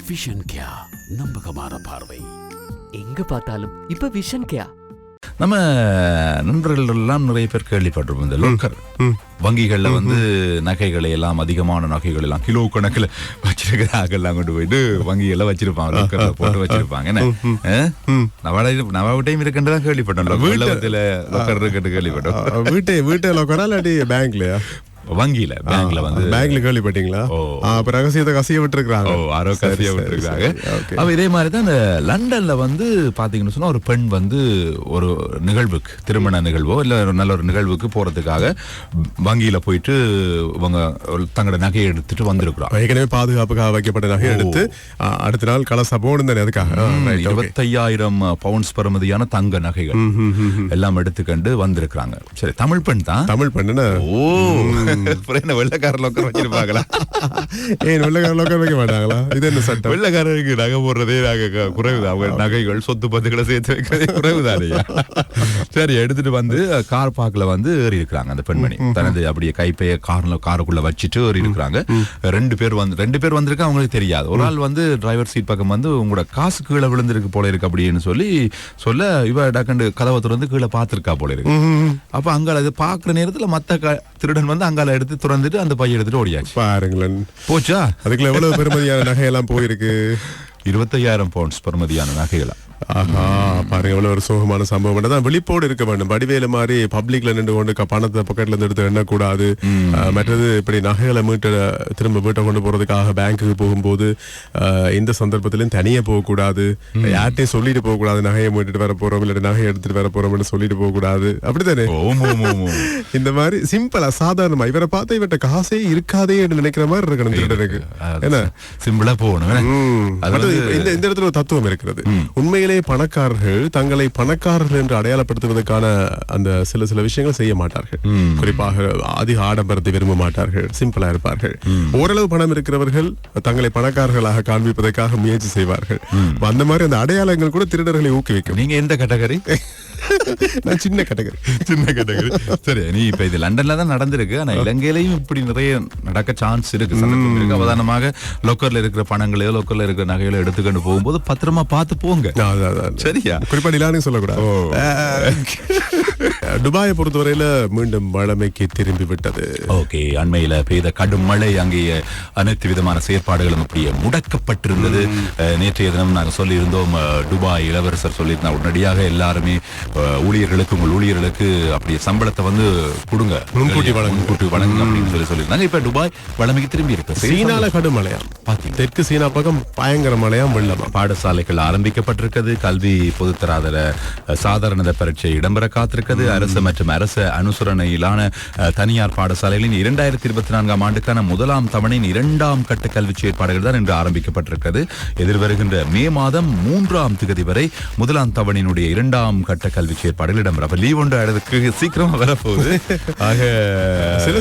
Vision கியா, நம்பகமான பார்வை. எங்க பார்த்தாலும் இப்ப விஷன் கேயா. நம்ம நண்பர்கள் எல்லாம் நிறைய பேர் கேள்விப்பட்டிருப்போம் இந்த லோக்கர் வங்கிகள்ல வந்து நகைகளை எல்லாம், அதிகமான நகைகள் எல்லாம் கிலோ கணக்கில் வச்சிருக்கிறாங்க எல்லாம் கொண்டு போயிட்டு வங்கிகள்ல வச்சிருப்பாங்க, லோக்கர்ல போட்டு வச்சிருப்பாங்க. என்ன நவாவிட்டையும் இருக்குன்றதான் கேள்விப்பட்டோம். லோக்கர் இருக்குன்னு கேள்விப்பட்டோம். வீட்டை லோக்கரா இல்லாட்டி பேங்க்லயா? வங்கியில பேங்க்ல வந்து பேங்க்ல கேள்விப்பட்டீங்களா? அப்ப ரகசியத்தை கசிய விட்டுருக்காங்க. கசிய விட்டுருக்காங்க. அப்ப இதே மாதிரிதான் இந்த லண்டன்ல வந்து பாத்தீங்கன்னு சொன்னா ஒரு பெண் வந்து ஒரு நிகழ்வுக்கு, திருமண நிகழ்வோ இல்ல நல்ல ஒரு நிகழ்வுக்கு போறதுக்காக வங்கியில போயிட்டு இவங்க தங்களோட நகையை எடுத்துட்டு வந்திருக்கிறாங்க. ஏற்கனவே பாதுகாப்புக்காக வைக்கப்பட்ட நகையை எடுத்து அடுத்த நாள் கலசா போடுந்தேன். அதுக்காக 25,000 பவுண்ட்ஸ் பெறுமதியான தங்க நகைகள் எல்லாம் எடுத்துக்கண்டு வந்திருக்கிறாங்க. சரி, தமிழ் பெண் தான். தமிழ் பெண்ணு. வெள்ளக்கார லோக்கர் வச்சிருப்பாங்களா? ஏன் வெள்ளக்கார லோக்கர் வைக்க மாட்டாங்களா? இது என்ன சட்டம்? வெள்ளக்காரருக்கு நகை போடுறதே குறைவுதான். அவங்க நகைகள் சொத்து பத்துக்களை சேர்த்து வைக்கிறதே குறைவுதானையா? சரி, எடுத்துட்டு வந்து கார் பார்க்ல வந்து ஏறி இருக்கிறாங்க. அந்த பெண்மணி தனது அப்படியே கைப்பைய காருக்குள்ள வச்சுட்டு ஏறி இருக்கிறாங்க. ரெண்டு பேர் வந்திருக்க அவங்களுக்கு தெரியாது. ஒரு ஆள் வந்து டிரைவர் சீட் பக்கம் வந்து உங்களோட காசு கீழே விழுந்திருக்கு போல இருக்கு அப்படின்னு சொல்ல இவ டக்கண்டு கதவை திறந்து கீழே பார்த்திருக்கா போல இருக்கு. அப்ப அங்க அது பாக்குற நேரத்துல மத்த திருடன் வந்து அங்கால எடுத்து திறந்துட்டு அந்த பையன் எடுத்துட்டு ஓடியாச்சு. பாருங்களேன், போச்சா? அதுக்குள்ள எவ்வளவு பெருமதியான நகையெல்லாம் போயிருக்கு. 25,000 பவுண்ட்ஸ் பெறுமதியான நகைகளா? பாருங்க, எவ்வளவு ஒரு சோகமான சம்பவம். தான் விழிப்போடு இருக்க வேண்டும். வடிவேலு மாதிரி பப்ளிக்ல நின்று கொண்டு பணத்தை பாக்கெட்ல இருந்து எடுத்து எண்ணக்கூடாது. மற்றது இப்படி நகைகளை திரும்ப வீட்டை கொண்டு போறதுக்காக பேங்க்குக்கு போகும்போது இந்த சந்தர்ப்பத்திலும் தனியே போகக்கூடாது. யார்ட்டையும் சொல்லிட்டு போகக்கூடாது, நகையை மீட்டுட்டு வர போறோம் இல்லாட்டி நகையை எடுத்துட்டு வர போறோம்னு சொல்லிட்டு போகக்கூடாது. அப்படித்தானே? இந்த மாதிரி சிம்பிளா சாதாரணமா இவரை பார்த்து இவர்கிட்ட காசே இருக்காதே என்று நினைக்கிற மாதிரி இருக்கணும் திருடனுக்கு. என்ன சிம்பிளா போகணும். இந்த இடத்துல ஒரு தத்துவம் இருக்கிறது. உண்மையிலே பணக்காரர்கள் தங்களை பணக்காரர்கள் என்று அடையாளப்படுத்துவதற்கான அந்த சில விஷயங்கள் செய்ய மாட்டார்கள். குறிப்பாக அதிக ஆடம்பரத்தை விரும்ப மாட்டார்கள், சிம்பிளா இருப்பார்கள். ஓரளவு பணம் இருக்கிறவர்கள் தங்களை பணக்காரர்களாக காண்பிப்பதற்காக முயற்சி செய்வார்கள். அந்த மாதிரி அந்த அடையாளங்கள் கூட திருடர்களை ஊக்குவிக்கும். நீங்க எந்த கேட்டகரி? நான் சின்ன கேட்டகரி. சரி, நீ இப்ப இது லண்டன்ல தான் நடந்திருக்கு. ஆனா இலங்கையிலையும் இப்படி நிறைய நடக்க சான்ஸ் இருக்கு. அவதானமாக லோக்கர்ல இருக்கிற பணங்களையோ லோக்கர்ல இருக்கிற நகைகளோ எடுத்துக்கொண்டு போகும்போது பத்திரமா பார்த்து போங்க. சரியா? குறிப்பா நிலானு சொல்லக்கூடாது. துபாயை பொறுத்தவரையில மீண்டும் மழைமைக்கு திரும்பி விட்டது. ஓகே, அண்மையில பெய்த கடும் மழை அங்கே அனைத்து விதமான செயற்பாடுகளும் அப்படியே முடக்கப்பட்டிருந்தது. நேற்றைய தினம் நாங்கள் சொல்லியிருந்தோம், துபாய் இளவரசர் சொல்லியிருந்தார் உடனடியாக எல்லாருமே உங்கள் ஊழியர்களுக்கு அப்படியே சம்பளத்தை வந்து கொடுங்க, முன்கூட்டி வழங்குங்க அப்படின்னு சொல்லியிருந்தாங்க. இப்ப துபாய் வளமைக்கு திரும்பி இருக்கு. சீனால கடும் மழையா, தெற்கு சீனா பக்கம் பயங்கர மழையாம் வெள்ளமா. பாடசாலைகள் ஆரம்பிக்கப்பட்டிருக்கிறது. கல்வி பொதுத்தராதர சாதாரண பரீட்சை இடம்பெற காத்திருக்கிறது. அரசு மற்றும் அரசு அனுசரணையிலான தனியார் பாடசாலைகளின் 2024 ஆண்டுக்கான முதலாம் தவணையின் 2ஆம் கட்ட கல்வி செயற்பாடுகள் தான் இன்று ஆரம்பிக்கப்பட்டிருக்கிறது. எதிர்வருகின்ற மே மாதம் 3ஆம் தேதி வரை முதலாம் தவணையினுடைய 2ஆம் கட்ட கல்வி செயற்பாடுகள் இடம்பெறும். அப்ப லீவ் ஒன்று அதுக்கு சீக்கிரமா வரப்போகுது. ஆக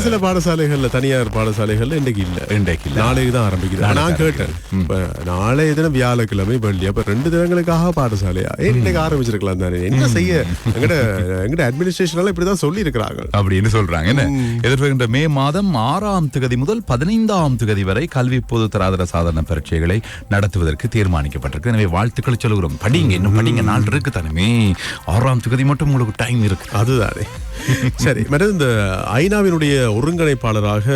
சில பாடசாலைகள்ல, தனியார் பாடசாலைகள்ல இன்றைக்கு இல்ல, நாளைக்கு தான் ஆரம்பிக்குது. நான் கேட்டேன், நாளை தினம் வியாழக்கிழமை வெள்ளி, அப்ப 2 தினங்களுக்காக பாடசாலையா இன்னைக்கு ஆரம்பிச்சிருக்கலாம் தானே? என்ன செய்ய? எங்கட அட்மினிஸ்ட்ரேஷனால இப்படிதான் சொல்லி இருக்கிறாங்க அப்படின்னு சொல்றாங்க. என்ன எதிர்வருகின்ற மே மாதம் 6ஆம் தேதி முதல் 15ஆம் தேதி வரை கல்வி பொது தராதர சாதாரண பரீட்சைகளை நடத்துவதற்கு தீர்மானிக்கப்பட்டிருக்கு. எனவே வாழ்த்துக்களை சொல்லுகிறோம். படிங்க, இன்னும் படிங்க, நாள் இருக்கு தானே. 6ஆம் தேதி மட்டும் உங்களுக்கு டைம் இருக்கு. அதுதானே. சரி, மற்றது இந்த ஐநாவினுடைய ஒருங்கிணைப்பாளராக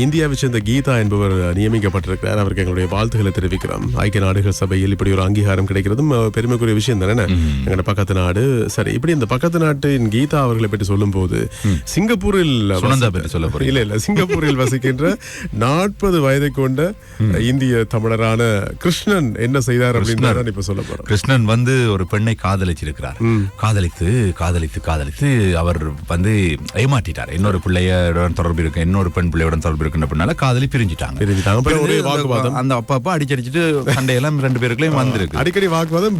இந்தியாவை சேர்ந்த கீதா என்பவர் நியமிக்கப்பட்டிருக்கிறார். அவருக்கு எங்களுடைய வாழ்த்துக்களை தெரிவிக்கிறோம். ஐக்கிய நாடுகள் சபையில் இப்படி ஒரு அங்கீகாரம் கிடைக்கிறதும் பெருமைக்குரிய விஷயம் தானே. எங்களோட பக்கத்து நாடு. சரி, இப்படி இந்த பக்கத்து நாட்டின் கீதா அவர்களை பற்றி சொல்லும் போது, சிங்கப்பூரில் சிங்கப்பூரில் வசிக்கின்ற 40 வயதை கொண்ட இந்திய தமிழரான கிருஷ்ணன் என்ன செய்தார் அப்படின்னு இப்ப சொல்ல போறோம். கிருஷ்ணன் வந்து ஒரு பெண்ணை காதலிச்சிருக்கிறார். காதலித்து அவர் வந்து ஏமாற்றிட்டார். இன்னொரு பிள்ளையுடன் தொடர்பு இருக்கு, இன்னொரு பெண் பிள்ளையுடன் தொடர்பு இருக்குனால காதலி பிரிஞ்சிட்டாங்க. அந்த அப்பா அடிச்சடிச்சுட்டு சண்டையெல்லாம் 2 பேருக்குள்ளயும் வந்திருக்கு. அடிக்கடி வாக்குவாதம்,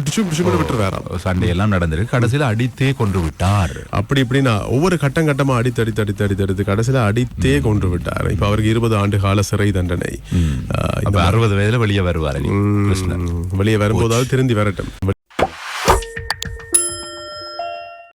சண்டையெல்லாம் நடந்திருக்கு. கடைசியில அடித்தே கொன்று விட்டார். அப்படி இப்படின்னா ஒவ்வொரு கட்டமா அடித்து கடைசியில அடித்தே கொன்று விட்டார். இப்ப அவருக்கு 20 ஆண்டு கால சிறை தண்டனை. 60 வயதுல வெளியே வருவார். வெளியே வரும்போதாவது திருந்தி வரட்டும்.